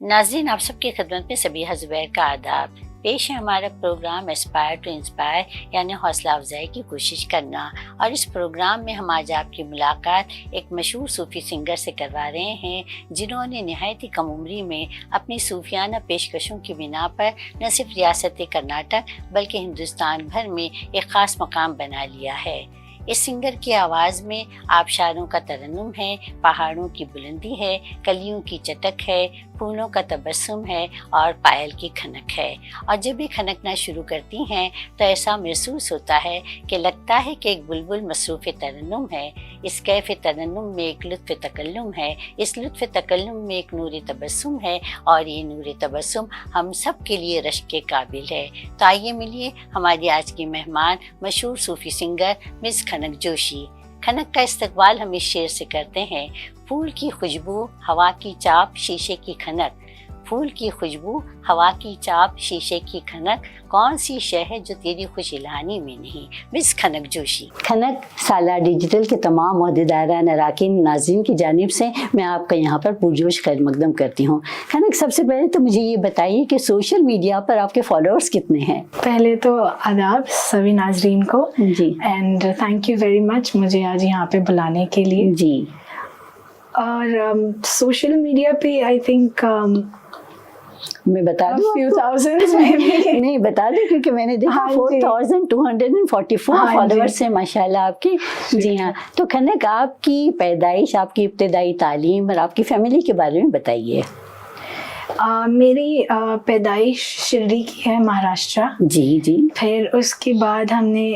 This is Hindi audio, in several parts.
नाज़रीन, आप सबकी खिदमत में सबीहा ज़ुबैर का आदाब। पेश है हमारा प्रोग्राम एस्पायर टू इंस्पायर, यानी हौसला अफजाई की कोशिश करना। और इस प्रोग्राम में हम आज आपकी मुलाकात एक मशहूर सूफ़ी सिंगर से करवा रहे हैं, जिन्होंने नहायत ही कम उम्री में अपनी सूफियाना पेशकशों की बिना पर न सिर्फ रियासत कर्नाटक बल्कि हिंदुस्तान भर में एक ख़ास मकाम बना लिया है। इस सिंगर की आवाज़ में आबशारों का तरन्नुम है, पहाड़ों की बुलंदी है, कलियों की चटक है, फूलों का तबस्सुम है और पायल की खनक है। और जब ये खनकना शुरू करती हैं तो ऐसा महसूस होता है कि लगता है कि एक बुलबुल मसरूफ़ तरन्नुम है। इस कैफ़ तरन्नुम में एक लुत्फ़ तकल्लुम है, इस लुत्फ़ तकल्लुम में एक नूर तबस्सुम है और ये नूर तबस्सुम हम सब के लिए रश्क के काबिल है। तो आइए मिलिए हमारी आज की मेहमान, मशहूर सूफ़ी सिंगर मिस खनक जोशी। खनक का इस्तकबाल हम इस शेर से करते हैं। फूल की खुशबू, हवा की चाप, शीशे की खनक। फूल की खुशबू, हवा की चाप, शीशे की खनक, कौन सी शय है जो तेरी खुश इल्हानी में नहीं। मिस खनक जोशी। खनक, साला डिजिटल के तमाम ओहदेदारान अराकीन नाज़रीन की जानिब से मैं आपका यहाँ पर पुरजोश खैर मकदम करती हूँ। खनक, सबसे पहले तो मुझे ये बताइए कि सोशल मीडिया पर आपके फॉलोअर्स कितने हैं? पहले तो आदाब सभी नाज़रीन को जी, and thank you very much मुझे आज यहाँ पे बुलाने के लिए जी। और सोशल मीडिया पे आई थिंक मैं बता दूं few thousands में नहीं बता दूं, क्योंकि मैंने देखा 4244 फॉलोअर्स हैं माशाल्लाह आपके। जी हाँ। तो खनक, आपकी पैदाइश, आपकी इब्तिदाई तालीम और आपकी फैमिली के बारे में बताइए। मेरी पैदाइश शिरडी की है, महाराष्ट्र जी जी। फिर उसके बाद हमने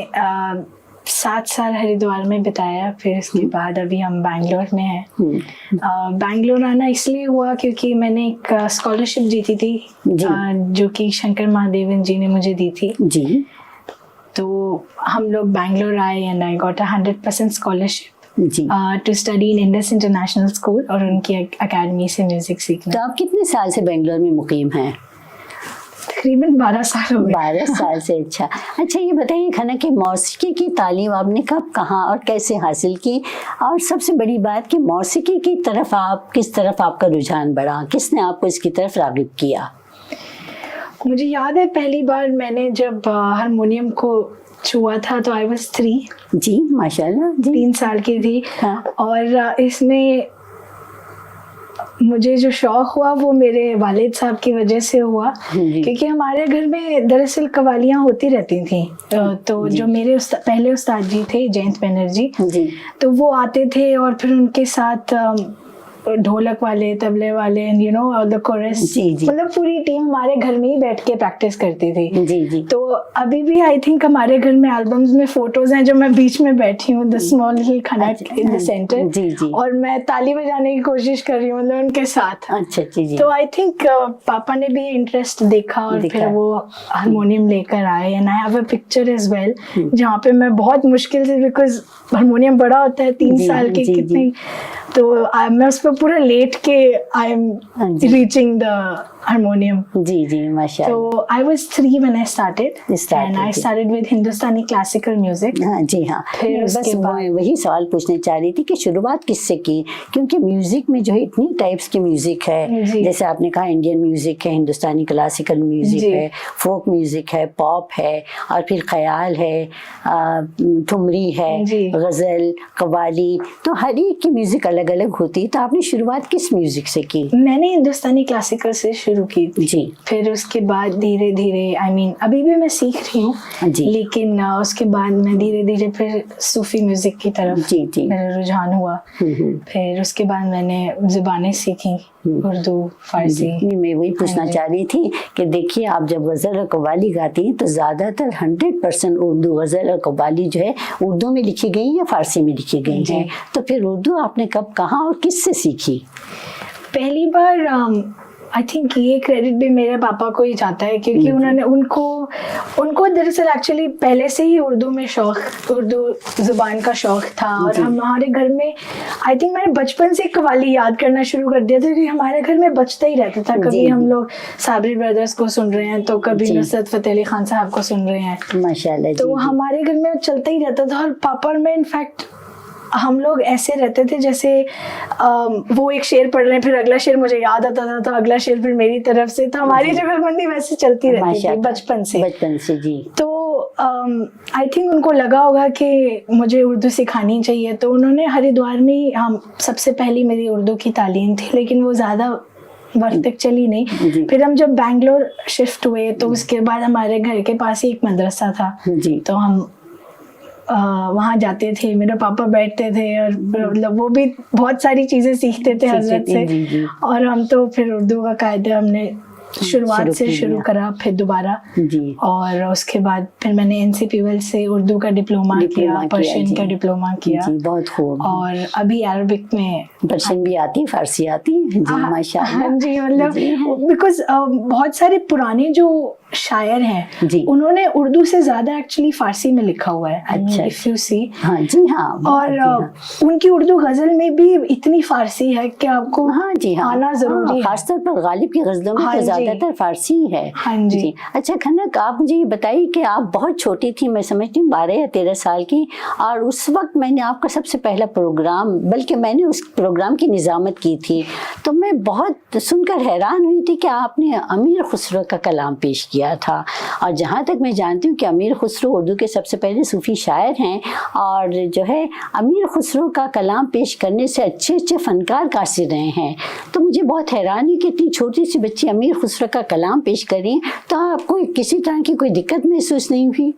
7 साल हरिद्वार में बिताया। फिर उसके बाद अभी हम बैंगलोर में हैं। बैंगलोर आना इसलिए हुआ क्योंकि मैंने एक स्कॉलरशिप जीती थी जो कि शंकर महादेवन जी ने मुझे दी थी जी। तो हम लोग बैंगलोर आए and I got 100% scholarship to study in Indus International School और उनकी एकेडमी से म्यूजिक सीखना। तो आप कितने साल से बेंगलोर में मुकीम हैं? तकरीबन 12 साल हो गए। 12 साल से। अच्छा ये बताइए खनक, कि मौसीकी की तालीम आपने कब, कहाँ और कैसे हासिल की? और सबसे बड़ी बात कि मौसीकी की तरफ आप किस तरफ आपका रुझान बढ़ा, किसने आपको इसकी तरफ राग़िब किया? मुझे याद है पहली बार मैंने जब हारमोनियम को छुआ था तो आई वाज 3 जी, माशाल्लाह जी। 3 साल की थी। हाँ। और इसमें मुझे जो शौक़ हुआ वो मेरे वालिद साहब की वजह से हुआ, क्योंकि हमारे घर में दरअसल कवालियाँ होती रहती थी। तो जो मेरे पहले उस्ताद जी थे, जयंत बनर्जी जी, तो वो आते थे और फिर उनके साथ ढोलक वाले, तबले वाले, यू नो और द कोरस, मतलब पूरी टीम हमारे घर में ही बैठ के प्रैक्टिस करती थी जी जी। तो अभी भी आई थिंक हमारे घर में एल्बम्स में फोटोज हैं जो मैं बीच में बैठी हूँ, the small little Khanak in the centre जी जी, और मैं ताली बजाने की कोशिश कर रही हूँ मतलब उनके साथ। अच्छा जी। तो आई थिंक पापा ने भी इंटरेस्ट देखा और फिर वो हारमोनियम लेकर आए and I have a picture as well जहाँ पे मैं बहुत मुश्किल से, बिकॉज हारमोनियम बड़ा होता है 3 साल के कितने, तो मैं उस पर पूरा लेट के I am reaching the harmonium जी जी माशाल्लाह। तो I was 3 when I started and I started with Hindustani classical music. हाँ जी हाँ। फिर उसके बाद वही सवाल पूछने चाह रही थी कि शुरुआत किससे की, क्योंकि म्यूजिक में जो है इतनी टाइप्स की म्यूजिक है, जैसे आपने कहा इंडियन म्यूजिक है, हिंदुस्तानी क्लासिकल म्यूजिक है, फोक म्यूजिक है, पॉप है और फिर ख्याल है, ठुमरी है, गजल, कव्वाली, तो हर एक की म्यूजिक अलग अलग होती है। तो आपने शुरुआत किस म्यूजिक से की? मैंने हिंदुस्तानी क्लासिकल से शुरू की जी। फिर उसके बाद धीरे धीरे आई मीन अभी भी मैं सीख रही हूँ, लेकिन उसके बाद मैं धीरे धीरे फिर सूफी म्यूजिक की तरफ जी मेरा रुझान हुआ। फिर उसके बाद मैंने ज़ुबानें सीखी, उर्दू, फारसी। मैं वही पूछना चाह रही थी कि देखिए आप जब गज़ल और कव्वाली गाती हैं तो ज़्यादातर 100% उर्दू गज़ल और कव्वाली जो है उर्दू में लिखी गई या फारसी में लिखी गई हैं, तो फिर उर्दू आपने कब, कहाँ और किससे सीखी? पहली बार आई थिंक ये क्रेडिट भी मेरे पापा को ही जाता है, क्योंकि उन्होंने उनको दरअसल एक्चुअली पहले से ही उर्दू में शौक, उर्दू ज़ुबान का शौक था। और हमारे घर में आई थिंक मैंने बचपन से कव्वाली याद करना शुरू कर दिया था, क्योंकि हमारे घर में बजता ही रहता था। कभी हम लोग साबरी ब्रदर्स को सुन रहे हैं तो कभी नुसरत फतेह अली खान साहब को सुन रहे हैं, माशाल्लाह। तो हमारे घर में चलता ही रहता था। और पापा और मैं इनफैक्ट हम लोग ऐसे रहते थे जैसे वो एक शेर पढ़ रहे हैं, फिर अगला शेर मुझे याद आता था तो अगला शेर फिर मेरी तरफ से, तो हमारी जुगलबंदी वैसे चलती रहती थी बचपन से जी। तो आई थिंक उनको लगा होगा कि मुझे उर्दू सिखानी चाहिए, तो उन्होंने हरिद्वार में हम सबसे पहली मेरी उर्दू की तालीम थी, लेकिन वो ज़्यादा वक्त तक चली नहीं। फिर हम जब बैंगलोर शिफ्ट हुए तो उसके बाद हमारे घर के पास ही एक मदरसा था, तो हम वहाँ जाते थे, मेरे पापा बैठते थे और मतलब वो भी बहुत सारी चीज़ें सीखते थे हजरत से। और हम तो फिर उर्दू का कायदा हमने शुरुआत से शुरू करा, फिर दोबारा जी। और उसके बाद फिर मैंने NCPWL से उर्दू का डिप्लोमा किया, पर्शियन का डिप्लोमा किया जी, बहुत खूब। और अभी अरबिक में पर्शियन भी आती, फारसी आती जी, माशाल्लाह। हाँ जी, मतलब बिकॉज बहुत सारे पुराने जो शायर हैं जी, उन्होंने उर्दू से ज्यादा एक्चुअली फारसी में लिखा हुआ है। अच्छा, इफ यू सी। हाँ जी हाँ। और उनकी उर्दू गजल में भी इतनी फारसी है कि आपको हाँ जी हाँ आना जरूरी है, खासतौर पर गालिब की गजलों में तो ज्यादातर फारसी है। हाँ जी। अच्छा खनक, आप मुझे ये बताइए कि आप बहुत छोटी थी, मैं समझती हूँ 12 या 13 साल की, और उस वक्त मैंने आपका सबसे पहला प्रोग्राम, बल्कि मैंने उस प्रोग्राम की निजामत की थी, तो मैं बहुत सुनकर हैरान हुई थी कि आपने अमीर खुसरो का कलाम पेश किया था। और जहाँ तक मैं जानती हूँ कि अमीर खुसरो उर्दू के सबसे पहले सूफी शायर हैं, और जो है अमीर खुसरो का कलाम पेश करने से अच्छे अच्छे फनकार कासिर रहे हैं। तो मुझे बहुत हैरानी कि इतनी छोटी सी बच्ची अमीर खुसरो का कलाम पेश करें, तो आपको किसी तरह की कोई दिक्कत महसूस नहीं हुई?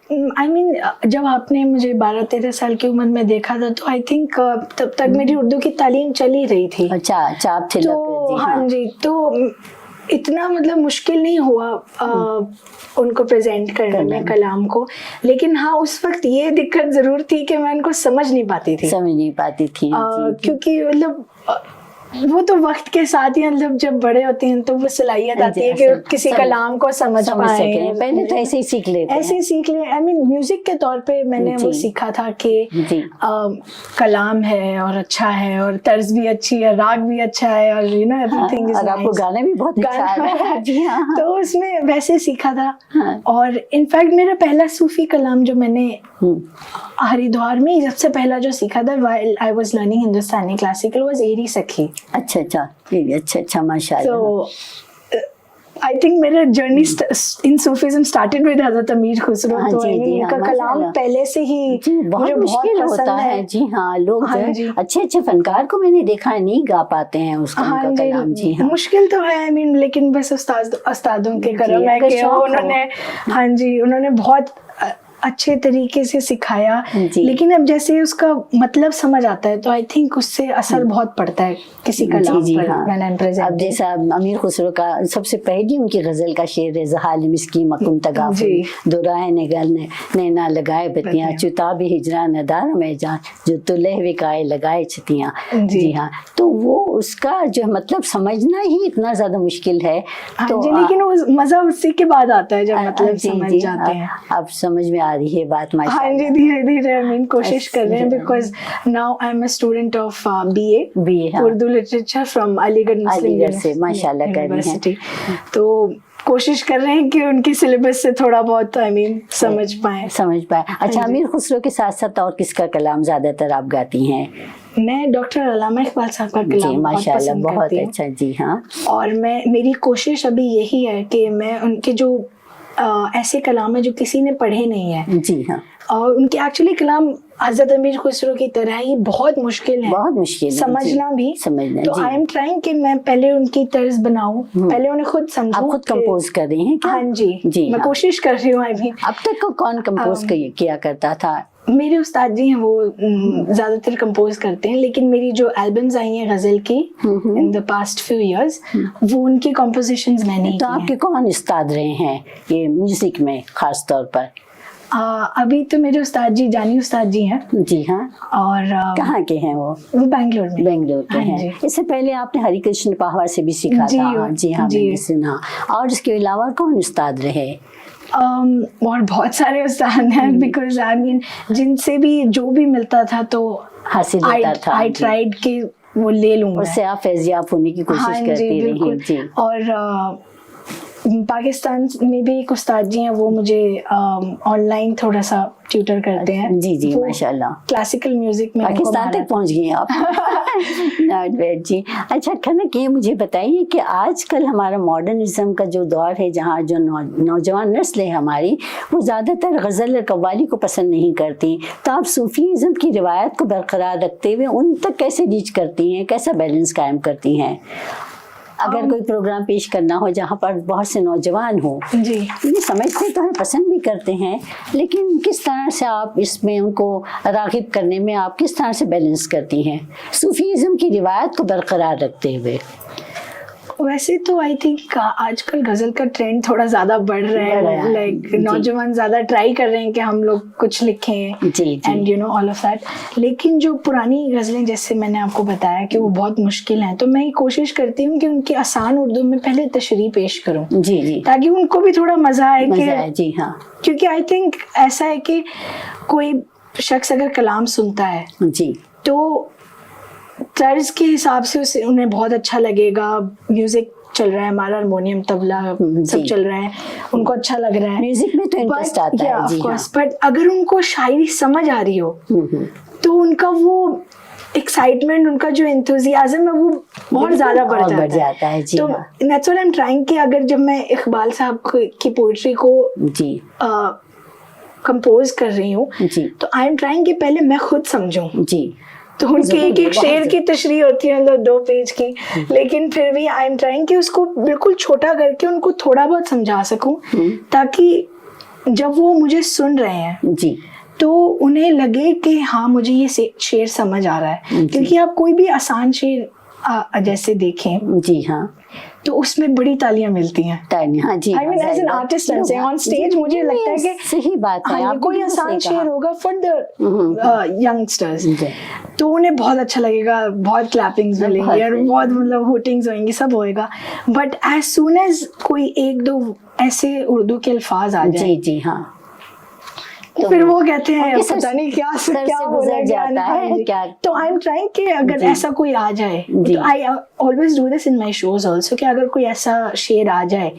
I mean, जब आपने मुझे 12-13 साल की उम्र में देखा था तो आई थिंक तब तक मेरी उर्दू की तालीम चल ही रही थी। अच्छा, आप थे तो हाँ जी, तो इतना मतलब मुश्किल नहीं हुआ उनको प्रेजेंट करने में कलाम को, लेकिन हाँ उस वक्त ये दिक्कत जरूर थी कि मैं उनको समझ नहीं पाती थी क्योंकि मतलब वो तो वक्त के साथ ही, मतलब जब बड़े होते हैं तो वो सलाहियत आती है कि किसी कलाम को समझ पाए। पहले तो ऐसे ही सीख ले, आई मीन म्यूजिक के तौर पे मैंने वो सीखा था कि कलाम है और अच्छा है और तर्ज भी अच्छी है, राग भी अच्छा है, और यू नो एवरीथिंग इज, आपको गाना भी बहुत अच्छा है। तो उसमें वैसे सीखा था। और इनफैक्ट मेरा पहला सूफी कलाम जो मैंने हरिद्वार में सबसे पहला जो सीखा था while I was learning Hindustani classical was एरी सखी। अच्छा माशाल्लाह। तो आई थिंक मेरा journey in Sufism started with Hazrat Amir Khusro. तो इनका कलाम पहले से ही मुझे मुश्किल होता है जी हाँ, लोग अच्छे अच्छे फनकार को मैंने देखा है नहीं गा पाते हैं उसका कलाम जी हाँ, मुश्किल तो है। आई मीन लेकिन बस उस्तादों के करम है कि उन्होंने हाँ जी उन्होंने बहुत अच्छे तरीके से सिखाया, लेकिन अब जैसे उसका मतलब समझ आता है तो आई थिंक उससे असर बहुत पड़ता है किसी कलाम पर। अब जैसा अमीर खुसरो का सबसे पहली उनकी गजल का शेर है, ज़हाल मिस्की मकुन तगाफुल दुराए निगल नैना लगाए बतियां चुताब हिजरा नदार में जान जो तुलह विकाए लगाए छतियां। जी हाँ, तो वो उसका जो मतलब समझना ही इतना ज्यादा मुश्किल है। तो लेकिन वो मजा उसी के बाद आता है जब मतलब समझ जाते हैं। अब समझ में आ रही है बात माशाल्लाह। हाँ जी, धीरे धीरे आई मीन कोशिश कर रहे हैं, because now I am a student of BA Urdu literature from Aligarh Muslim से माशाल्लाह यूनिवर्सिटी। तो कोशिश कर रहे हैं कि उनके सिलेबस से थोड़ा बहुत आई मीन समझ पाए। अच्छा, अमीर खुसरो के साथ साथ और किसका कलाम ज्यादातर आप गाती हैं? मैं डॉक्टर अल्लामा इकबाल साहब का कलाम माशाल्लाह बहुत अच्छा। जी हाँ, और मेरी कोशिश अभी यही है कि मैं उनके जो ऐसे कलाम है जो किसी ने पढ़े नहीं है। जी हाँ, और उनके एक्चुअली कलाम हजरत अमीर खुसरो की तरह ही बहुत मुश्किल है समझना भी। तो आई एम ट्राइंग कि मैं पहले उनकी तर्ज बनाऊं, पहले उन्हें खुद समझूं। आप खुद कंपोज कर रही हैं क्या? हाँ जी, मैं कोशिश कर रही हूँ। अब तक को कौन कंपोज किया करता था? मेरे उस्ताद जी हैं, वो ज्यादातर कंपोज करते हैं, लेकिन मेरी जो एल्बम्स आई हैं गजल की in the past few years, वो उनकी कॉम्पोजिशंस मैंने की। तो आपके कौन उस्ताद रहे हैं ये म्यूजिक में खास तौर पर? अभी तो मेरे उस्ताद जी जानी उस्ताद जी हैं। जी हाँ, और कहाँ के हैं वो? बैंगलोर के हैं। इससे पहले आपने हरिकृष्ण पाहवा से भी सीखा था? जी हाँ, मैंने सुना। और इसके अलावा कौन उस्ताद रहे? और बहुत सारे उस्ताद हैं, बिकॉज आई मीन जिनसे भी जो भी मिलता था तो हासिल होता था। आई ट्राइड के वो ले लूंगा, उससे आप फैजियाब होने की कोशिश करती रही। और पाकिस्तान में भी एक उस्ताद जी हैं, वो मुझे ऑनलाइन थोड़ा सा ट्यूटर करते हैं। जी जी, माशाल्लाह। क्लासिकल म्यूजिक में पाकिस्तान तक पहुंच गई हैं आप। नॉट बैड जी। अच्छा खनक, ये मुझे बताइए कि आजकल हमारा मॉडर्निज्म का जो दौर है, जहाँ जो नौजवान नस्ल है हमारी, वो ज़्यादातर गज़ल और कव्वाली को पसंद नहीं करती, तो आप सूफीज़म की रिवायत को बरकरार रखते हुए उन तक कैसे रीच करती हैं, कैसा बैलेंस कायम करती हैं? अगर कोई प्रोग्राम पेश करना हो जहाँ पर बहुत से नौजवान हो, जी, ये समझते तो हैं, पसंद भी करते हैं, लेकिन किस तरह से आप इसमें उनको राग़िब करने में आप किस तरह से बैलेंस करती हैं सूफीज़म की रिवायत को बरकरार रखते हुए? वैसे तो आई थिंक आजकल गजल का ट्रेंड थोड़ा ज्यादा बढ़ रहा है, लाइक नौजवान ज्यादा ट्राई कर रहे हैं कि हम लोग कुछ लिखें, and you know all of that. लेकिन जो पुरानी गजलें, जैसे मैंने आपको बताया कि वो बहुत मुश्किल हैं, तो मैं कोशिश करती हूँ कि उनकी आसान उर्दू में पहले तशरीह पेश करूँ, जी जी, ताकि उनको भी थोड़ा मजा आए कि जी हाँ, क्योंकि आई थिंक ऐसा है कि कोई शख्स अगर कलाम सुनता है जी, तो तर्ज के हिसाब से उसे उन्हें बहुत अच्छा लगेगा। म्यूजिक चल रहा है, हमारा हारमोनियम तबला सब चल रहा है, उनको अच्छा लग रहा है, म्यूजिक में तो इंटरेस्ट आता है, जी हाँ। बट अगर उनको शायरी समझ आ रही हो तो उनका वो एक्साइटमेंट, उनका जो एंथुजियाज्म है वो बहुत ज्यादा बढ़ जाता है। जी, तो that's what I am trying कि अगर जब मैं इकबाल साहब की पोइट्री को जी कंपोज कर रही हूँ, तो आई एम ट्राइंग कि पहले मैं खुद समझूं, जी, तो उनके एक एक शेर की तशरीह होती है, मतलब 2 पेज की, लेकिन फिर भी आई एम ट्राइंग कि उसको बिल्कुल छोटा करके उनको थोड़ा बहुत समझा सकूं, ताकि जब वो मुझे सुन रहे हैं जी, तो उन्हें लगे कि हाँ मुझे ये शेर समझ आ रहा है। क्योंकि आप कोई भी आसान शेर जैसे देखें, जी हाँ, तो उसमें बड़ी तालियां मिलती हैं। हाँ जी, I mean as an artist on stage मुझे लगता है कि सही बात है, हाँ, कोई आसान शेर होगा फॉर द यंगस्टर्स, तो उन्हें बहुत अच्छा लगेगा, बहुत क्लैपिंग्स मिलेंगी और बहुत मतलब होटिंग्स होंगी, सब होएगा। बट एज सून एज कोई 1-2 ऐसे उर्दू के अल्फाज आ जाए, जी जी हाँ, तो फिर वो कहते हैं पता नहीं क्या बोला जाता है क्या। तो आई एम ट्राइंग कि अगर ऐसा कोई आ जाए, तो I always do this in my shows also, कि अगर कोई ऐसा शेर आ जाए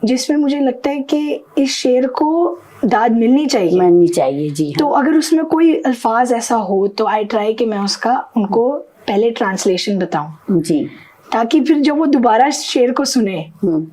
जिसमें मुझे लगता है कि इस शेर को दाद मिलनी चाहिए, जी हाँ, तो अगर उसमें कोई अल्फाज ऐसा हो तो आई ट्राई कि मैं उसका उनको पहले ट्रांसलेशन बताऊं, जी, ताकि फिर जब वो दोबारा शेर को सुने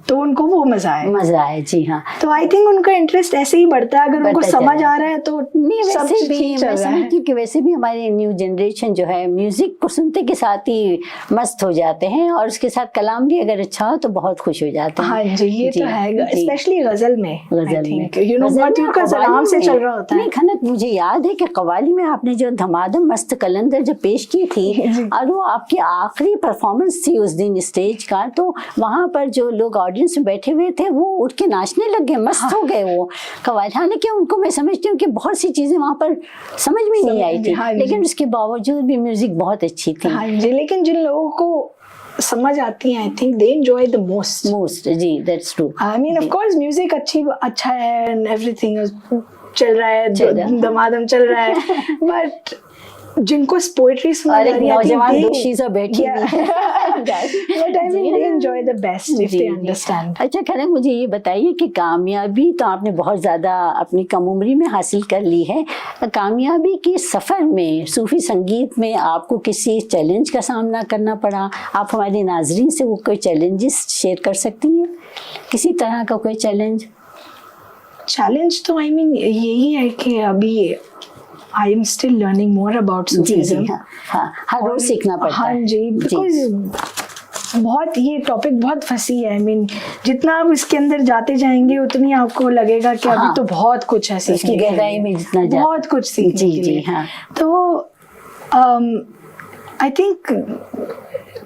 तो उनको वो मजा आए, जी हाँ। तो आई थिंक उनका इंटरेस्ट ऐसे ही बढ़ता है, अगर उनको समझ आ रहा है तो सब ठीक चल रहा है। कि वैसे भी हमारी न्यू जनरेशन जो है म्यूजिक को सुनते के साथ ही मस्त हो जाते हैं, और उसके साथ कलाम भी अगर अच्छा हो तो बहुत खुश हो जाते हैं। हाँ जी, ये तो है, स्पेशली गजल में, यू नो आराम से चल रहा होता है। नहीं खनक, मुझे याद है कि कव्वाली में आपने जो धमाधम मस्त कलंदर जो पेश की थी, और वो आपकी आखिरी परफॉर्मेंस थी उस दिन स्टेज का, तो वहाँ पर जो लोग ऑडियंस में बैठे हुए थे वो उठ के नाचने लग गए, मस्त हो गए वो कव्वाली। हालांकि उनको मैं समझती हूँ कि बहुत सी चीजें वहाँ पर समझ में नहीं आई थी, लेकिन उसके बावजूद भी म्यूजिक बहुत अच्छी थी। हाँ जी, लेकिन जिन लोगों को समझ आती है, I think they enjoy the most, जी, that's true. I mean of course music अच्छा है एंड एवरीथिंग चल रहा है, धमाधम चल रहा है, बट जिनको पोएट्री सुनना है, नौजवान दोषी से बैठी enjoy the best if they understand. अच्छा खनक, मुझे ये बताइए कि कामयाबी तो आपने बहुत ज़्यादा अपनी कम उम्री में हासिल कर ली है, कामयाबी के सफ़र में सूफी संगीत में आपको किसी चैलेंज का सामना करना पड़ा? आप हमारे नाजरीन से वो कोई चैलेंजेस शेयर कर सकती हैं, किसी तरह का कोई चैलेंज? तो आई मीन यही है कि अभी I am still learning more about Sufism. हाँ, हर रोज सीखना पड़ता है। हाँ जी, बिकॉज बहुत ये टॉपिक बहुत फंसी है। I mean, जितना आप इसके अंदर जाते जाएंगे उतनी आपको लगेगा कि अभी तो बहुत कुछ है सीखने के लिए, गहराई में जितना बहुत कुछ सीखने के लिए। हाँ, तो आई थिंक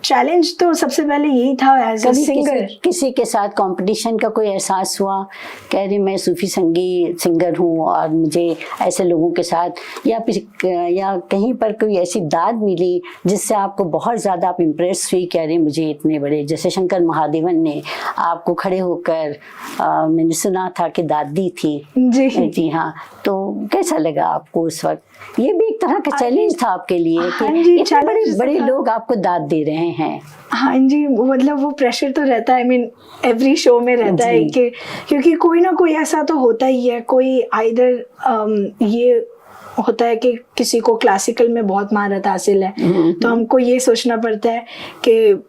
चैलेंज तो सबसे पहले यही था एज अ सिंगर। किसी के साथ कंपटीशन का कोई एहसास हुआ, कह रही मैं सूफी संगीत सिंगर हूँ और मुझे ऐसे लोगों के साथ, या कहीं पर कोई ऐसी दाद मिली जिससे आपको बहुत ज़्यादा आप इम्प्रेस हुई, कह रही मुझे इतने बड़े, जैसे शंकर महादेवन ने आपको खड़े होकर मैंने सुना था कि दाद दी थी। जी हाँ, तो कैसा लगा आपको उस वक्त? ये भी एक तरह का चैलेंज था आपके लिए कि हाँ जी, इतने बड़े challenge बड़े था। लोग आपको दाद दे रहे हैं। हाँ जी, मतलब वो प्रेशर तो रहता है, आई मीन एवरी शो में रहता है जी। कि क्योंकि कोई ना कोई ऐसा तो होता ही है, कोई आइदर ये होता है कि किसी को क्लासिकल में बहुत महारत हासिल है, तो हमको ये सोचना पड़ता है कि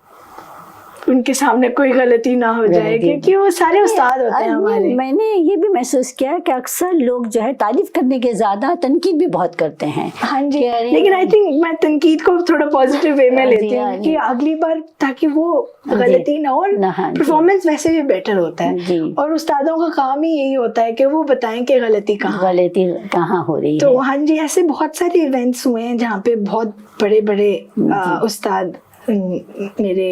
उनके सामने कोई गलती ना हो जाए, क्योंकि वो सारे उस्ताद होते हैं हमारे। मैंने ये भी महसूस किया कि अक्सर लोग जो है तारीफ करने के ज्यादा तनकीद भी बहुत करते हैं। हाँ जी, कि अरे- लेकिन आई थिंक मैं तनकीद को थोड़ा पॉजिटिव वे में हाँ लेती जी, हूँ हाँ कि जी। अगली बार ताकि वो हाँ जी। गलती ना हो, और हाँ जी। परफॉर्मेंस वैसे भी बेटर होता जी। है, और उस्तादों का काम ही यही होता है कि वो बताएं कि गलती कहाँ हो रही तो है। हाँ जी, ऐसे बहुत सारे इवेंट्स हुए हैं जहाँ पे बहुत बड़े बड़े उस्ताद मेरे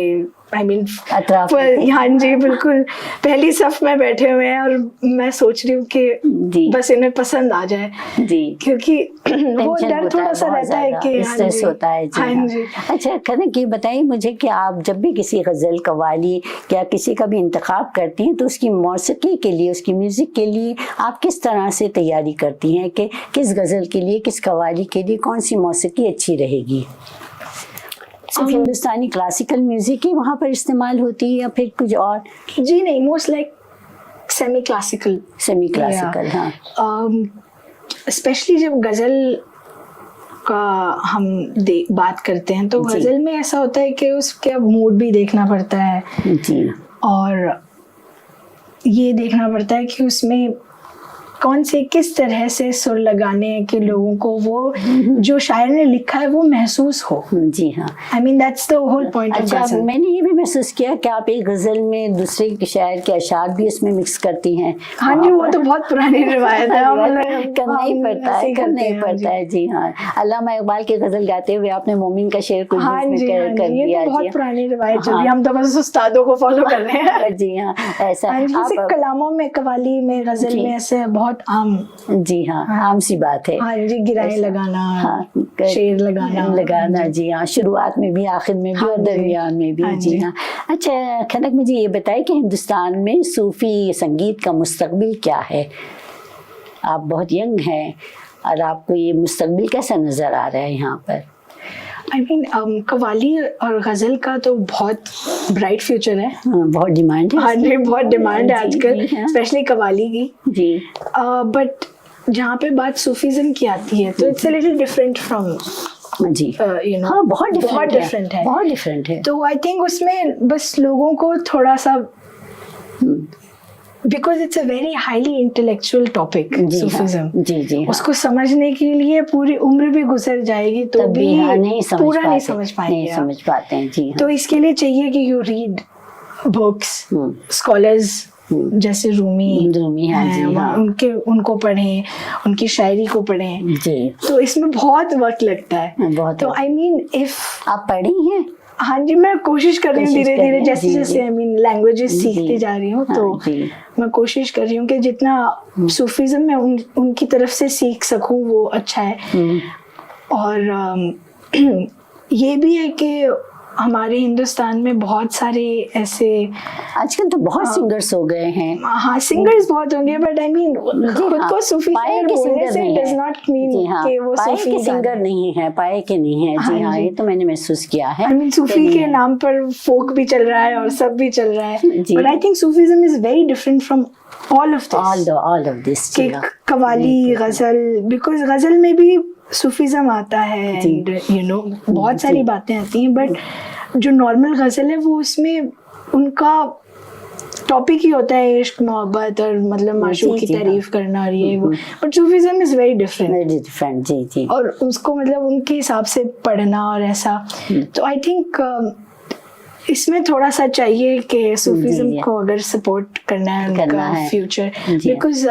आई मीन अतराफ हाँ जी बिल्कुल पहली सफ में बैठे हुए हैं, और मैं सोच रही हूँ कि बस इन्हें पसंद आ जाए जी, क्योंकि वो डर थोड़ा सा रहता है कि स्ट्रेस होता है जी। हाँ जी। अच्छा कनक, ये बताइए मुझे कि आप जब भी किसी गज़ल, कव्वाली या किसी का भी इंतखाब करती हैं तो उसकी मौसीकी के लिए, उसकी म्यूज़िक के लिए आप किस तरह से तैयारी करती हैं कि किस गज़ल के लिए, किस कव्वाली के लिए कौन सी मौसीकी अच्छी रहेगी? सिर्फ हिंदुस्तानी क्लासिकल म्यूजिक ही वहाँ पर इस्तेमाल होती है या फिर कुछ और? जी नहीं, मोस्ट लाइक सेमी क्लासिकल। हाँ। स्पेशली जब गज़ल का हम बात करते हैं तो गज़ल में ऐसा होता है कि उसके मूड भी देखना पड़ता है जी, और ये देखना पड़ता है कि उसमें कौन से किस तरह से सुर लगाने हैं कि लोगों को वो जो शायर ने लिखा है वो महसूस हो। जी हाँ, I mean that's the whole point of अच्छा, गज़ल। मैंने ये भी महसूस किया कि आप एक गज़ल में दूसरे के शायर के अशार भी उसमें मिक्स करती हैं। हाँ जी, वो तो बहुत पुरानी रिवायत है, करना ही पड़ता है जी हाँ। अल्लामा इकबाल की गज़ल गाते हुए आपने मोमिन का शेर कुछ हाँ जी, कर दिया। ये तो बहुत पुरानी रिवायत चल रही है, हम तो बस उस्तादों को फॉलो कर रहे हैं। जी हाँ, ऐसा जैसे कलामों में, कव्वाली में, गज़ल में ऐसे बहुत आम। जी हाँ, आम सी बात है। हाँ जी, गिराएं लगाना, हाँ, शेर लगाना जी हाँ, शुरुआत में भी, आखिर में भी, और दरमियान में भी। जी हाँ। अच्छा खनक, मुझे ये बताइए कि हिंदुस्तान में सूफी संगीत का मुस्तकबिल क्या है? आप बहुत यंग हैं और आपको ये मुस्तकबिल कैसा नजर आ रहा है यहाँ पर? आई मीन कव्वाली और गज़ल का तो बहुत ब्राइट फ्यूचर है। बहुत डिमांड है। हाँ जी, बहुत डिमांड है आजकल, स्पेशली कव्वाली की जी। बट जहाँ पे बात सूफीज़्म की आती है तो it's a little different from जी, यू नो, हाँ, बहुत डिफरेंट है। तो आई थिंक उसमें बस लोगों को थोड़ा सा, because it's a very highly intellectual topic Sufism, जी, उसको समझने के लिए पूरी उम्र भी गुजर जाएगी तो भी पूरा नहीं समझ पाते हैं। जी हाँ। तो इसके लिए चाहिए कि यू रीड बुक्स, स्कॉलर्स जैसे रूमी हैं, उनको पढ़ें, उनकी शायरी को पढ़ें जी। तो इसमें बहुत वक्त लगता है। तो आई मीन इफ आप पढ़ी हैं? हाँ जी, मैं कोशिश कर रही हूँ धीरे धीरे, जैसे जैसे आई मीन लैंग्वेजेस सीखती जा रही हूँ, तो मैं कोशिश कर रही हूँ कि जितना सूफीज़्म में उनकी तरफ से सीख सकूँ वो अच्छा है। और ये भी है कि हमारे हिंदुस्तान में बहुत सारे ऐसे, आजकल तो बहुत सिंगर्स हो गए हैं। हाँ, सिंगर्स बहुत होंगे, बट आई मीन खुद को सूफी बोलने से डज नॉट मीन कि वो सूफी सिंगर नहीं है, पाए के नहीं है। जी हाँ, ये तो मैंने महसूस किया है। आई मीन सूफी के नाम पर फोक भी चल रहा है और सब भी चल रहा है, but I think Sufism is very different from all of this qawwali, ghazal, because ghazal में भी सूफीज़्म आता है, यू नो, बहुत सारी बातें आती हैं, बट जो नॉर्मल गज़ल है वो उसमें उनका टॉपिक ही होता है इश्क, मोहब्बत और मतलब माशूक की तारीफ करना और ये वो, बट सूफीज़्म इज वेरी डिफरेंट जी। और उसको मतलब उनके हिसाब से पढ़ना और ऐसा, तो आई थिंक इसमें थोड़ा सा चाहिए कि सूफीज़्म को अगर सपोर्ट करना है उनका future, because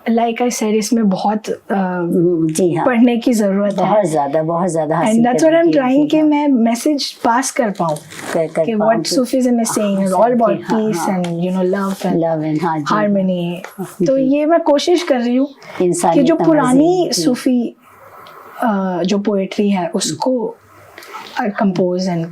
like I said इसमें बहुत जी हाँ, पढ़ने की जरूरत है, बहुत ज्यादा and that's what I am trying कि मैं मैसेज पास कर पाऊँ कि what Sufism is saying is all about peace and you know love and harmony. तो ये मैं कोशिश कर रही हूँ कि जो पुरानी सूफी जो पोएट्री है उसको कंपोज एंड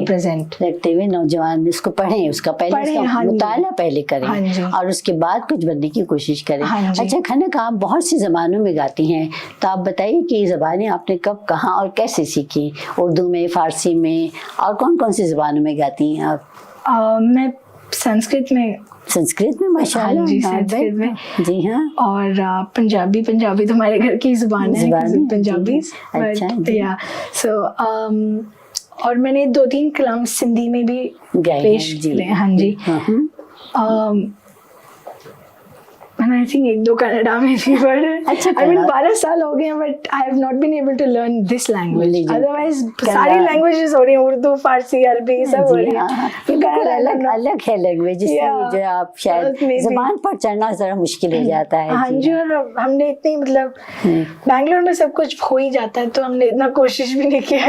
प्रेजेंट रखते हुए नौजवान इसको पढ़ें, उसका पहले इसका मुताला पहले करें और उसके बाद कुछ बनने की कोशिश करें। अच्छा खनक, आप बहुत सी ज़बानों में गाती हैं, तो आप बताइए कि ये ज़बानें आपने कब, कहाँ और कैसे सीखी? उर्दू में, फ़ारसी में और कौन कौन सी ज़बानों में गाती हैं आप? मैं संस्कृत में माशाल्लाह। जी, संस्कृत में जी हाँ। और पंजाबी तो हमारे घर की ज़ुबान है, पंजाबी। अच्छा या सो और मैंने 2-3 कलाम सिंधी में भी पेश किए। हाँ जी। I think 1-2 कनाडा में भी, but अच्छा, I mean 12 साल हो गए हैं, but I have not been able to learn this language. Otherwise सारी languages हो रही हैं, उर्दू, फारसी, अरबी सब हो रही हैं। अलग है लैंग्वेज, जो आप शायद ज़बान पर चढ़ना जरा मुश्किल हो जाता है। हाँ जी, और हमने इतनी मतलब बैंगलोर में सब कुछ हो ही जाता है, तो हमने इतना कोशिश भी नहीं किया।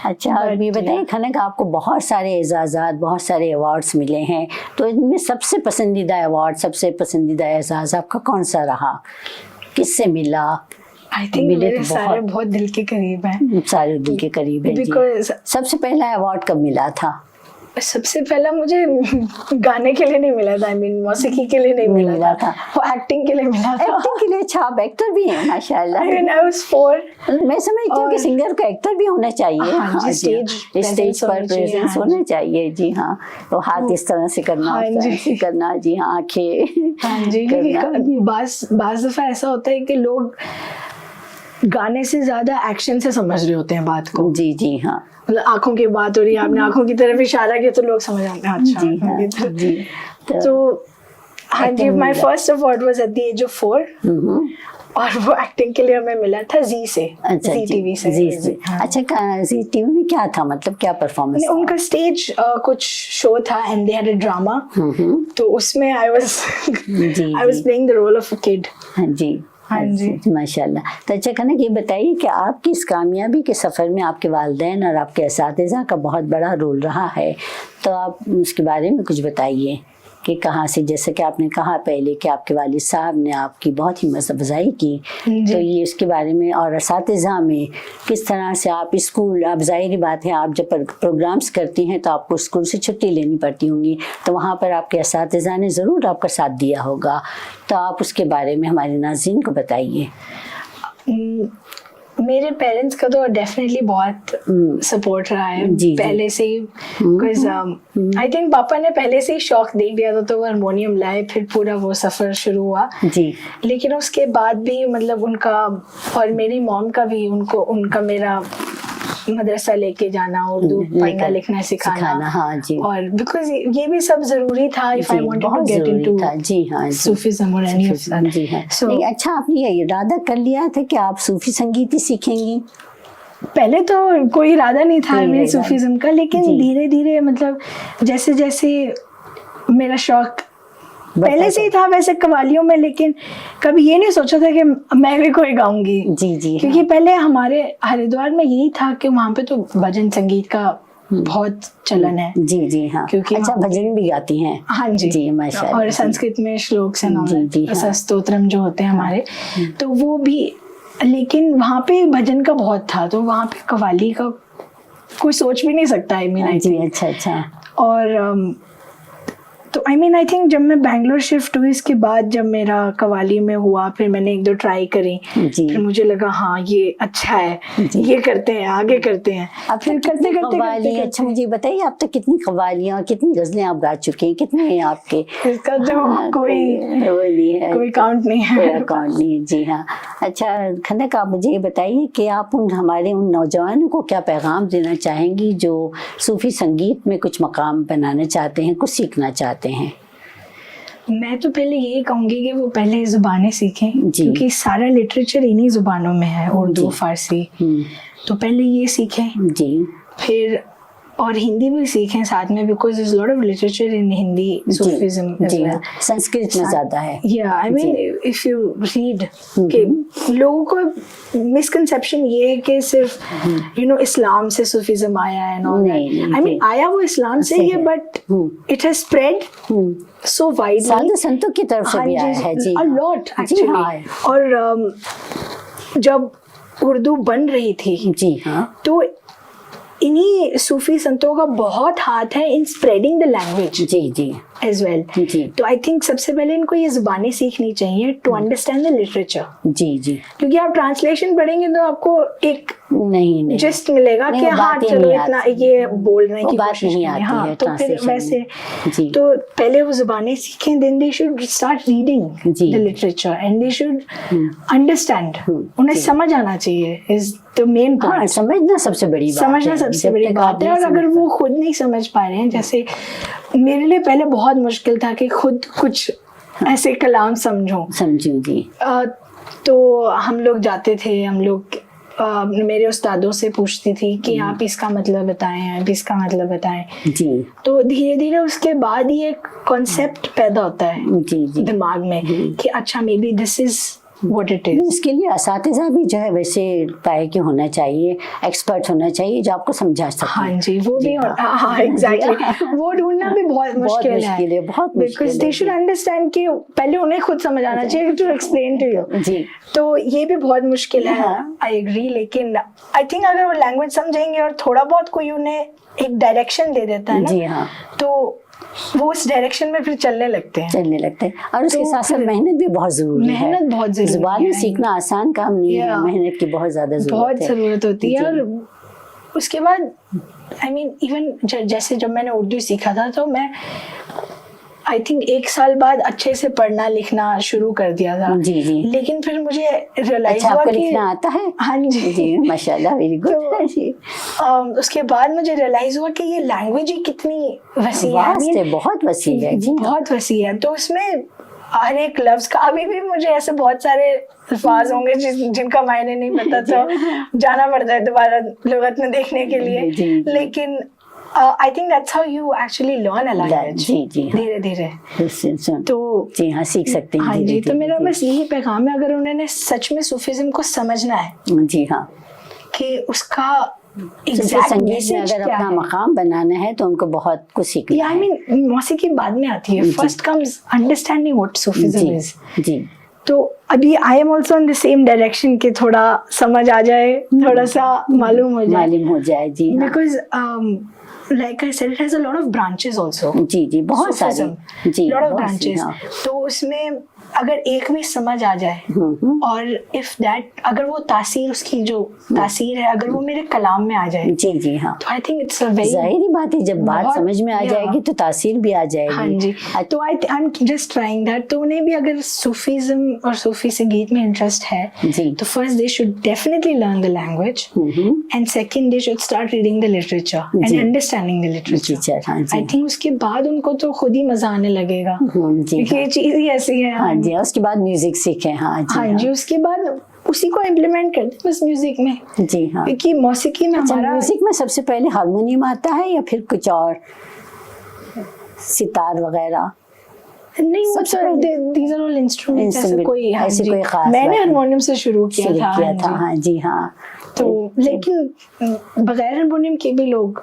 अच्छा, और ये बताइए खनक, आपको बहुत सारे एजाज़ात, बहुत सारे अवार्ड्स मिले हैं, तो इनमें सबसे पसंदीदा अवार्ड, सबसे पसंदीदा एजाज़ आपका कौन सा रहा? किससे मिला? आई थिंक मेरे सारे बहुत दिल के करीब हैं। सारे दिल के करीब है जी। सबसे पहला अवार्ड कब मिला था? सबसे पहला मुझे गाने के लिए नहीं मिला था, आई मीन मौसीकी के लिए नहीं मिला था, वो एक्टिंग के लिए मिला था। एक्टिंग के लिए? अच्छा, आप एक्टर भी हैं माशाल्लाह। I was 4। मैं समझती हूँ कि सिंगर को एक्टर भी होना चाहिए। हाँ, स्टेज पर प्रेजेंस होना चाहिए। जी हाँ, तो हाथ इस तरह से करना होता है, ऐसे करना। जी हाँ, आंखें। हाँ जी, बाज़ दफ़ा ऐसा होता है कि लोग गाने से ज्यादा एक्शन से समझ रहे होते हैं बात को। जी जी हाँ, मतलब आंखों की बात हो रही है, आपने आंखों की तरफ इशारा किया तो लोग समझ आते हैं। अच्छा जी हाँ, जी। तो हाँ जी, my first award was at the age of 4 और वो एक्टिंग के लिए हमें मिला था जी से। अच्छा, जी टीवी से। जी। अच्छा, जी टीवी में क्या था, मतलब क्या परफॉर्मेंस? उनका स्टेज कुछ शो था and they had a drama, तो उसमें I was playing the role of a kid. हाँ जी, हाँ जी, माशाल्लाह। तो अच्छा खनक, ये बताइए कि आपकी इस कामयाबी के सफ़र में आपके वालिदैन और आपके असातिज़ा का बहुत बड़ा रोल रहा है, तो आप उसके बारे में कुछ बताइए कि कहाँ से, जैसे कि आपने कहा पहले कि आपके वालिद साहब ने आपकी बहुत ही हौसला अफजाई की, तो ये इसके बारे में, और असातिज़ा में किस तरह से आप स्कूल, अब ज़ाहिर बात है आप जब प्रोग्राम्स करती हैं तो आपको स्कूल से छुट्टी लेनी पड़ती होंगी, तो वहाँ पर आपके असातिज़ा ने ज़रूर आपका साथ दिया होगा, तो आप उसके बारे में हमारे नाज़रीन को बताइए। मेरे पेरेंट्स का तो डेफिनेटली बहुत सपोर्ट रहा है पहले से ही, बिकॉज आई थिंक पापा ने पहले से ही शौक देख लिया था, तो वो हारमोनियम लाए, फिर पूरा वो सफ़र शुरू हुआ जी। लेकिन उसके बाद भी मतलब उनका और मेरी मॉम का भी, उनका मेरा मदरसा लेके जाना, उर्दू पढ़ना लिखना सिखाना, हाँ जी। और बिकॉज ये भी सब जरूरी था if I wanted to get into जी हाँ सूफीज़्म और एनी ऑफ दैट जी हाँ। नहीं, अच्छा, आपने ये इरादा कर लिया था कि आप सूफी संगीत ही सीखेंगी? पहले तो कोई इरादा नहीं था मेरे सूफीज़्म का, लेकिन धीरे धीरे मतलब जैसे जैसे मेरा शौक पहले से ही था वैसे कवालियों में, लेकिन कभी ये नहीं सोचा था कि मैं भी कोई गाऊंगी जी जी, क्योंकि पहले हमारे हरिद्वार में यही था कि वहाँ पे तो भजन संगीत का बहुत चलन है जी जी हाँ, क्योंकि अच्छा भजन भी गाती हैं? हाँ जी जी, माशाअल्लाह। और संस्कृत में श्लोक से स्तोत्रम जो होते हैं हमारे, तो वो भी, लेकिन वहाँ पे भजन का बहुत था, तो वहाँ पे कवाली का कोई सोच भी नहीं सकता है मेरा जी। अच्छा अच्छा। और तो आई थिंक जब मैं बैंगलोर शिफ्ट हुई, इसके बाद जब मेरा कवाली में हुआ, फिर मैंने 1-2 ट्राई करी, फिर मुझे लगा हाँ ये अच्छा है, ये करते हैं, आगे करते हैं। अब फिर करते करते। अच्छा, मुझे बताइए आप तो कितनी कवालियाँ, कितनी गज़लें आप गा चुके हैं, कितने हैं आपके? इसका तो कोई काउंट नहीं है। काउंट नहीं, जी हाँ। अच्छा खनक, आप मुझे ये बताइए कि आप हमारे उन नौजवानों को क्या पैगाम देना चाहेंगी जो सूफी संगीत में कुछ मकाम बनाना चाहते हैं, कुछ सीखना चाहते हैं? मैं तो पहले यही कहूँगी कि वो पहले ज़ुबानें सीखें, क्योंकि सारा लिटरेचर इन्हीं ज़ुबानों में है, उर्दू फारसी, तो पहले ये सीखें जी। फिर और हिंदी भी सीखें साथ में, because there is lot of literature in Hindi Sufism as well. Sanskrit में ज़्यादा है। या I mean if you read, कि लोगों को मिसकंसेप्शन ये है कि सिर्फ यू नो इस्लाम से सूफीज़्म आया है, आई मीन आया वो इस्लाम से ही है, but it has spread so widely, साधु संतों की तरफ से भी आया है जी, अ लॉट एक्चुअली। और जब उर्दू बन रही थी जी हाँ, तो इन्हीं सूफी संतों का बहुत हाथ है इन स्प्रेडिंग द लैंग्वेज जी जी एज वेल। जी तो आई थिंक सबसे पहले इनको ये जुबानें सीखनी चाहिए टू अंडरस्टैंड द लिटरेचर। जी जी, क्योंकि आप ट्रांसलेशन पढ़ेंगे तो आपको एक नहीं जस्ट मिलेगा नहीं, कि वो हाँ बात ही चलो नहीं इतना आती। ये बोलने वो की बात कोशिश नहीं करें। आती हाँ है तो फिर translation वैसे जी। तो पहले वो जुबानें सीखें, then they should start reading जी। The literature and they should understand. उन्हें जी। समझ आना चाहिए इज द मेन हाँ, पॉइंट। समझना सबसे बड़ी बात समझना है। सबसे जब बड़ी तक बात आप है। नहीं और अगर समझ वो खुद नहीं समझ पा रहे हैं, जैसे मेरे लिए पहले बहुत मुश्किल था कि खुद कुछ ऐसे कलाम समझूं। समझूं जी। तो हम लोग जाते थे, हम लोग मेरे उस्तादों से पूछती थी कि आप इसका मतलब बताएं, आप इसका मतलब बताएं। जी तो धीरे धीरे उसके बाद ही एक कॉन्सेप्ट पैदा होता है जी जी। दिमाग में कि अच्छा may be this is what it is. इसके लिए असातिज़ा भी जो है वैसे पाए कि होना चाहिए, एक्सपर्ट होना चाहिए जो आपको समझा सके। हाँ जी, वो भी हाँ। हाँ एग्जैक्टली वो ढूंढना भी बहुत मुश्किल है, बहुत मुश्किल बिकॉज दे शुड अंडरस्टैंड कि पहले उन्हें खुद समझ आना चाहिए टू एक्सप्लेन टू यू। जी। तो ये भी बहुत मुश्किल है, आई एग्री। लेकिन आई थिंक अगर वो लैंग्वेज समझेंगे और थोड़ा बहुत कोई उन्हें एक डायरेक्शन दे देता है ना, जी हाँ, तो वो उस डायरेक्शन में फिर चलने लगते हैं। और उसके साथ साथ मेहनत भी बहुत जरूरी है। मेहनत बहुत जरूरी है। जुबान सीखना आसान काम नहीं है, मेहनत की बहुत ज्यादा जरूरत होती है। और उसके बाद आई मीन इवन जैसे जब मैंने उर्दू सीखा था तो मैं आई थिंक 1 साल बाद अच्छे से पढ़ना लिखना शुरू कर दिया था। जी जी। लेकिन फिर मुझे रियलाइज हुआ कि लिखना आता है। हाँ जी जी माशाल्लाह, वेरी गुड जी। उसके बाद मुझे रियलाइज हुआ कि ये लैंग्वेज ही कितनी वसी है, बहुत वसी है जी, बहुत वसी है। तो उसमें हर एक लफ्ज का अभी भी मुझे ऐसे बहुत सारे अल्फाज होंगे जिनका मायने नहीं पता, तो जाना पड़ता है दोबारा लुगत में देखने के लिए। लेकिन I think that's how you actually learn a language. जी जी, धीरे धीरे तो जी हाँ सीख सकते हैं। हाँ जी, तो मेरा बस यही पैगाम है, अगर उन्होंने सच में सूफीज्म को समझना है जी हाँ, कि उसका संगीत में अगर अपना मकाम बनाना है तो उनको बहुत कुछ सीखना है। आई मीन मौसीकी बाद में आती है, first comes understanding what Sufism is. जी, तो अभी I am also in the same direction कि थोड़ा समझ आ जाए, थोड़ा सा मालूम हो जाए जी, because like I said, it has a lot of branches also. जी जी, बहुत सारे जी, lot of branches. तो उसमें अगर एक भी समझ आ जाए और इफ दैट अगर वो तासीर उसकी जो तासीर है अगर वो मेरे कलाम में आ जाए, जी जी हाँ, तो I think it's a very जाहिर बात है जब बात समझ में आ जाएगी तो तासीर भी आ जाएगी। हाँ जी, तो I am just trying that. तो उन्हें भी अगर सूफीज्म और सूफी संगीत में इंटरेस्ट है जी, तो first they should definitely learn the language and second they should start reading the literature and understanding the literature. I think उसके बाद उनको तो खुद ही मजा आने लगेगा क्योंकि ये चीज ही ऐसी है। हाँ जी, उसके बाद म्यूजिक सीखे। हाँ जी, हाँ जी, उसके बाद उसी को इम्प्लीमेंट करते हैं बस म्यूजिक में। जी हाँ, क्योंकि मौसीकी में हमारा म्यूजिक में सबसे पहले हारमोनियम आता है या फिर कुछ और सितार वगैरह? नहीं, मतलब these are all instruments, ऐसे कोई खास मैंने हारमोनियम से शुरू किया था। हाँ जी हाँ, तो लेकिन बगैर हारमोनियम के भी लोग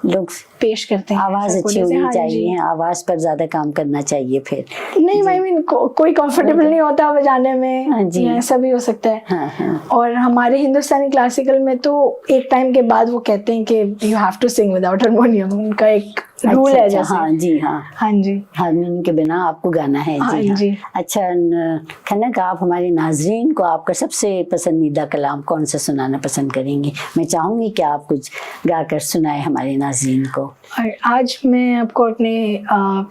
पेश करते हैं। आवाज अच्छी होनी चाहिए, आवाज पर ज्यादा काम करना चाहिए। फिर नहीं, आई मीन कोई कंफर्टेबल नहीं होता बजाने में, ऐसा भी हो सकता है। और हमारे हिंदुस्तानी क्लासिकल में तो एक टाइम के बाद वो कहते हैं कि you have to sing without harmonium, उनका एक रूल है जैसे। हाँ जी हाँ, हाँ जी, हारमोनियम के बिना आपको गाना है। जी हाँ जी। अच्छा खनक, आप हमारे नाजरीन को आपका सबसे पसंदीदा कलाम कौन सा सुनाना पसंद करेंगी? मैं चाहूंगी कि आप कुछ गाकर सुनाए हमारे नाजरीन को। और आज मैं आपको अपने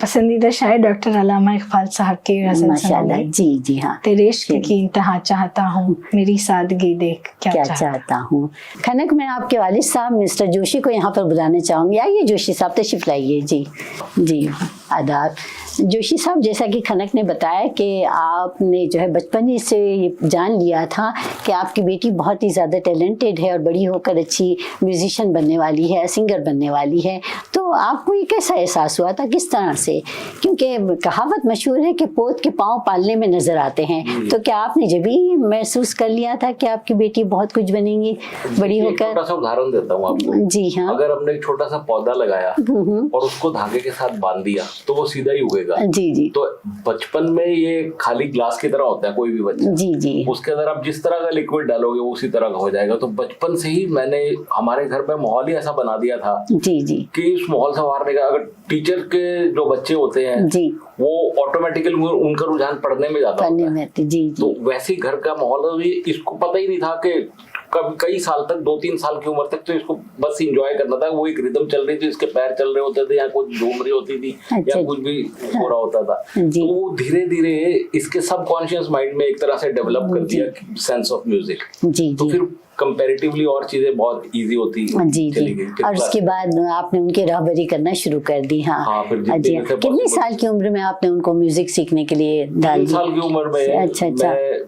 पसंदीदा शायर डॉक्टर अल्लामा इकबाल साहब की गज़ल सुनाऊंगी। जी जी हाँ। तेरे इश्क की इंतहा चाहता हूँ, मेरी सादगी देख क्या चाहता हूँ। खनक, मैं आपके वालिद साहब मिस्टर जोशी को यहाँ पर बुलाना चाहूँगी। आइए जोशी साहब, तशरीफ लाइए। जी जी, आदाब जोशी साहब। जैसा कि खनक ने बताया कि आपने जो है बचपन ही से जान लिया था कि आपकी बेटी बहुत ही ज़्यादा टैलेंटेड है और बड़ी होकर अच्छी म्यूजिशियन बनने वाली है, सिंगर बनने वाली है। तो आपको ये कैसा एहसास हुआ था, किस तरह से? क्योंकि कहावत मशहूर है कि पोत के पाँव पालने में नज़र आते हैं। तो क्या आपने जब भी महसूस कर लिया था कि आपकी बेटी बहुत कुछ बनेंगी बड़ी होकर? छोटा सा उदाहरण देता हूँ आपको। जी हाँ। अगर हमने एक छोटा सा पौधा लगाया और उसको धागे के साथ बांध दिया तो वो सीधा ही उगेगा। जी जी। तो बचपन में ये खाली ग्लास की तरह होता है कोई भी बच्चा। जी जी। उसके अंदर आप जिस तरह का लिक्विड डालोगे वो उसी तरह का हो जाएगा। तो बचपन से ही मैंने हमारे घर में माहौल ही ऐसा बना दिया था जी जी कि उस माहौल से बाहर निकल, अगर टीचर के जो बच्चे होते हैं जी, वो ऑटोमेटिकली उनका रुझान पढ़ने में जाता होता है। जी जी। तो वैसे ही घर का माहौल भी, इसको पता ही नहीं था कि कब कई साल तक, 2-3 साल की उम्र तक तो इसको बस एंजॉय करना था। वो एक रिदम चल रही थी, इसके पैर चल रहे होते थे या कुछ झूम रही होती थी या कुछ भी हो रहा होता था। तो वो धीरे धीरे इसके सबकॉन्शियस माइंड में एक तरह से डेवलप कर दिया सेंस ऑफ म्यूजिक। तो फिर कंपैरेटिवली और चीजें बहुत इजी होती चली गई। और उसके बाद आपने उनकी रहबरी करना शुरू कर दी। हाँ फिर कितनी साल की उम्र में आपने उनको म्यूजिक सीखने के लिए डाल 3 साल की उम्र में। अच्छा। मैं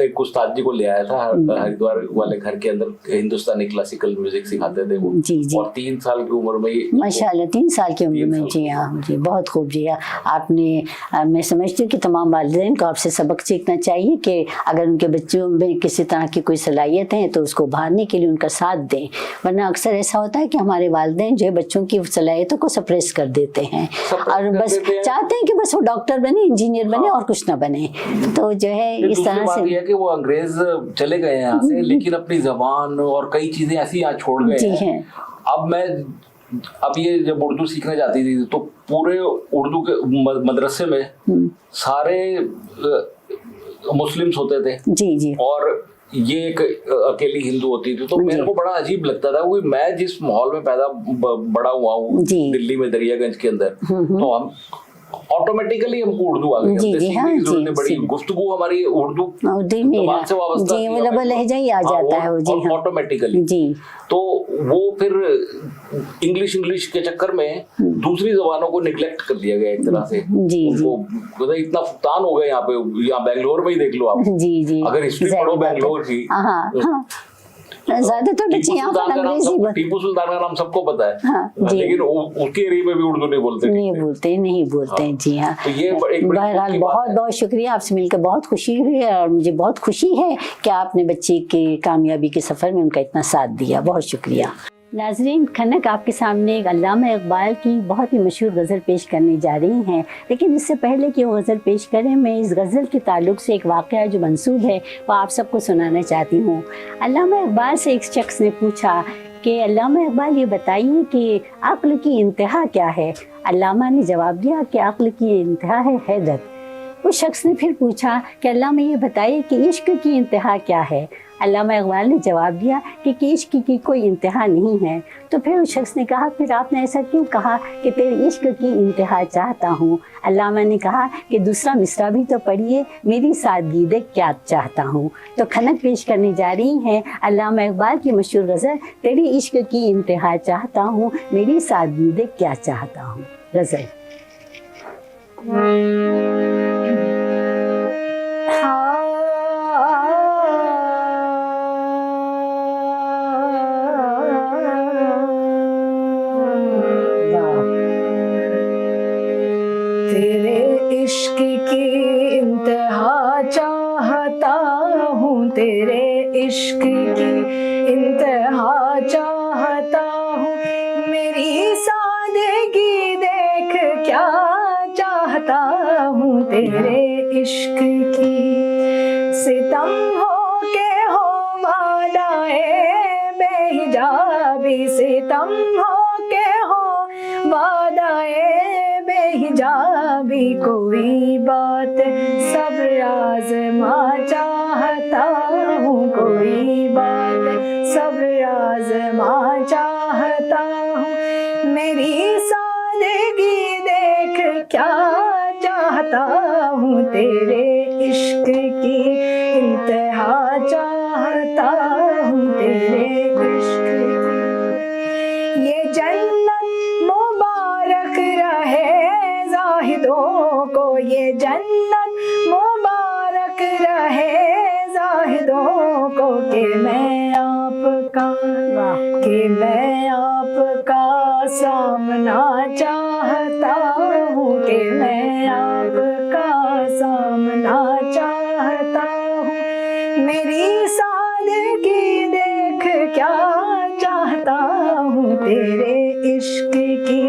एक उस्ताद जी को ले आया था हरिद्वार वाले घर के अंदर, हिंदुस्तानी क्लासिकल म्यूजिक सिखाते थे वो। जी जी। और 3 साल की उम्र में माशाल्लाह 3 साल की उम्र में। जी हाँ जी, बहुत खूब जी। आपने, मैं समझती हूँ कि तमाम वालिदैन को आपसे सबक सीखना चाहिए कि अगर उनके बच्चों में किसी तरह की कोई सलाहियत है तो उसको उभारने के लिए उनका साथ दें। वरना अक्सर ऐसा होता है कि हमारे वालिदैन जो है बच्चों की सलाहियतों को सप्रेस कर देते हैं और बस चाहते हैं कि बस वो डॉक्टर बने, इंजीनियर बने और कुछ ना बने। तो जो है इस तरह से कि वो अंग्रेज चले गए यहाँ से, लेकिन अपनी जबान और कई चीजें ऐसी यहाँ छोड़ गए हैं। अब ये जब उर्दू सीखने जाती थी तो पूरे उर्दू के मदरसे में सारे मुस्लिम्स होते थे। जी जी। और ये एक अकेली हिंदू होती थी। तो मेरे को बड़ा अजीब लगता था वो, मैं जिस माहौल में बड़ा हुआ हूँ दिल्ली में दरियागंज के अंदर, तो हम ऑटोमेटिकली हमको उर्दू आ गई। बड़ी गुफ्तगू हमारी उर्दू जबान से वाबस्ता लहजा ही आ जाता है ऑटोमेटिकली जी। तो वो फिर इंग्लिश के चक्कर में दूसरी जबानों को निगलेक्ट कर दिया गया एक तरह से। जी जी। इतना फुकतान हो गया यहाँ पे, यहाँ बेंगलोर में ही देख लो आप। जी जी। अगर हिस्ट्री पढ़ो बेंगलोर की, ज्यादातर बच्चे यहाँ पर अंग्रेजी, टीपू सुल्तान का नाम सबको पता है। लेकिन उसके एरिया में भी उर्दू नहीं बोलते। जी हाँ। तो ये बहरहाल बहुत बहुत शुक्रिया, आपसे मिलकर बहुत खुशी हुई और मुझे बहुत खुशी है कि आपने बच्चे की कामयाबी के सफर में उनका इतना साथ दिया। बहुत शुक्रिया। नाज़रीन, खनक आपके सामने एक अल्लामा इकबाल की बहुत ही मशहूर गज़ल पेश करने जा रही हैं, लेकिन इससे पहले कि वो गज़ल पेश करें, मैं इस गज़ल के ताल्लुक़ से एक वाक़या जो मंसूब है वो आप सबको सुनाना चाहती हूँ। अल्लामा इकबाल से एक शख्स ने पूछा कि अल्लामा इकबाल ये बताइए कि अक्ल की इंतहा क्या है। अल्लामा ने जवाब दिया कि अक्ल की इंतहा है हैरत। उस शख्स ने फिर पूछा कि अल्लामा ये बताइए कि इश्क की इंतहा क्या है। अल्लामा इकबाल ने जवाब दिया कि इश्क की कोई इंतहा नहीं है। तो फिर उस शख्स ने कहा, फिर आपने ऐसा क्यों कहा कि तेरे इश्क की इंतहा चाहता हूँ। अल्लामा ने कहा कि दूसरा मिसरा भी तो पढ़िए, मेरी सादगी देख क्या चाहता हूँ। तो खनक पेश करने जा रही हैं अल्लामा इकबाल की मशहूर गज़ल, तेरी इश्क की इंतहा चाहता हूँ, मेरी सादगी देख क्या चाहता हूँ। गज़ल। तेरे इश्क की इंतहा चाहता हूँ, तेरे इश्क की इंतहा चाहता हूँ, मेरी सादगी देख क्या चाहता हूँ। तेरे इश्क की सितम हो के हो वादाए बेहिजाबी, सितम हो के हो वादाए बेहिजाबी, कोई बात सब्र आज़मा चाहता हूँ, कोई बात सब्र आज़मा चाहता हूँ, मेरी सादगी देख क्या चाहता हूँ। तेरे इश्क की इंतहा चाहता हूँ, तेरे इश्क की। ये जन्नत मुबारक रहे जाहिदों को, ये जन्नत मुबारक रहे जाहिदों को, कि मैं आपका सामना चाहता हूँ, कि मैं आपका सामना चाहता हूँ, मेरी सादगी देख क्या चाहता हूँ। तेरे इश्क की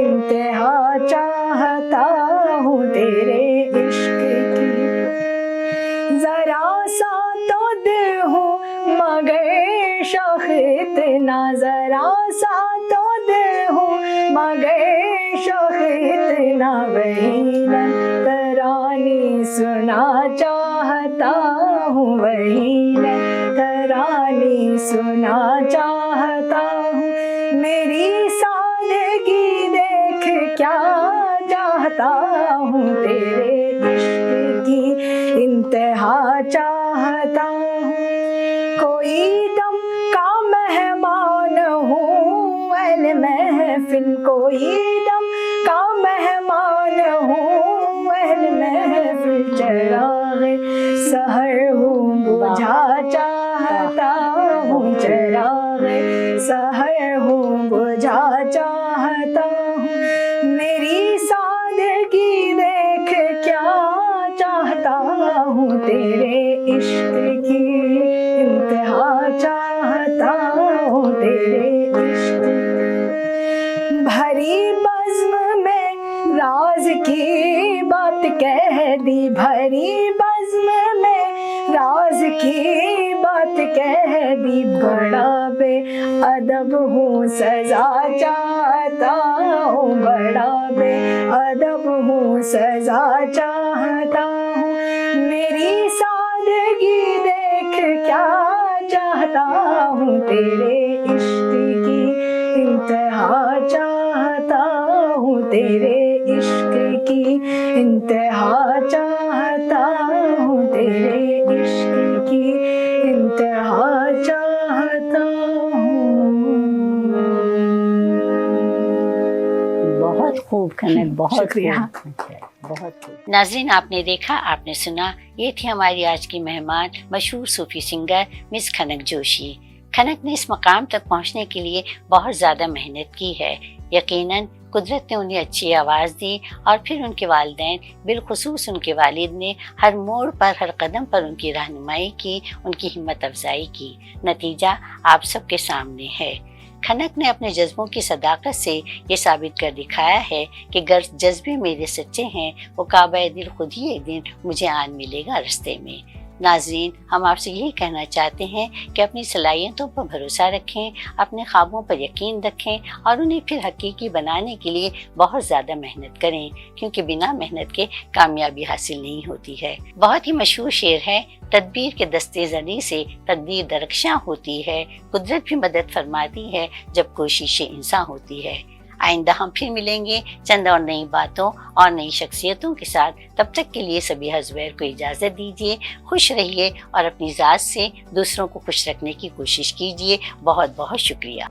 इंतहा चाहता शौक इतना जरा सा तो दे हो, मगर शौक इतना वही तरानी सुना चाहता हूँ, वही तरानी सुना चाहता हूँ। मेरी सादगी देख क्या चाहता हूँ, तेरे इश्क की इंतहा चाहता हूँ। कोई दम का मेहमान हूँ अहले महफिल, कोई दम का मेहमान हूँ अहले महफिल। चिराग सहर हूँ बुझा चाहता हूँ, चिराग सहर हूँ बुझा चाहता हूँ। मेरी सादगी देख क्या चाहता हूँ, तेरे इश्क की इंतहा चाहता हूँ, तेरे इश्क। भरी बज़्म में राज की बात कह दी, भरी बज़्म में राज की बात कह दी। बड़ा बेअदब हूँ सजा चाहता हूँ, बड़ा बेअदब हूँ सजा चाहता हूँ। मेरी सादगी देख क्या चाहता हूँ, तेरे इश्क की इंतहा चाहता हूँ, तेरे इश्क की इंतहा चाहता हूँ, तेरे इश्क की इंतहा चाहता हूँ। बहुत खूब कनक, बहुत शुक्रिया। बहुत खूब। नाज़रीन, आपने देखा, आपने सुना, ये थी हमारी आज की मेहमान मशहूर सूफी सिंगर मिस खनक जोशी। खनक ने इस मकाम तक पहुंचने के लिए बहुत ज़्यादा मेहनत की है। यकीनन कुदरत ने उन्हें अच्छी आवाज़ दी और फिर उनके वालिदैन, बिलखुसूस उनके वालिद ने हर मोड़ पर, हर कदम पर उनकी रहनुमाई की, उनकी हिम्मत अफजाई की। नतीजा आप सबके सामने है। खनक ने अपने जज्बों की सदाकत से ये साबित कर दिखाया है कि गर जज्बे मेरे सच्चे हैं, वो काबा दिल खुद ही एक दिन मुझे आन मिलेगा रास्ते में। नाज़रीन, हम आपसे यही कहना चाहते हैं कि अपनी सलाहियतों पर भरोसा रखें, अपने ख्वाबों पर यकीन रखें और उन्हें फिर हकीकी बनाने के लिए बहुत ज़्यादा मेहनत करें, क्योंकि बिना मेहनत के कामयाबी हासिल नहीं होती है। बहुत ही मशहूर शेर है, तदबीर के दस्ते ज़नी से तकदीर दरख्शां होती है, कुदरत भी मदद फरमाती है जब कोशिशें इंसान होती है। आइंदा हम फिर मिलेंगे चंद और नई बातों और नई शख्सियतों के साथ। तब तक के लिए सबीहा ज़ुबैर को इजाज़त दीजिए। खुश रहिए और अपनी ज़ात से दूसरों को खुश रखने की कोशिश कीजिए। बहुत बहुत शुक्रिया।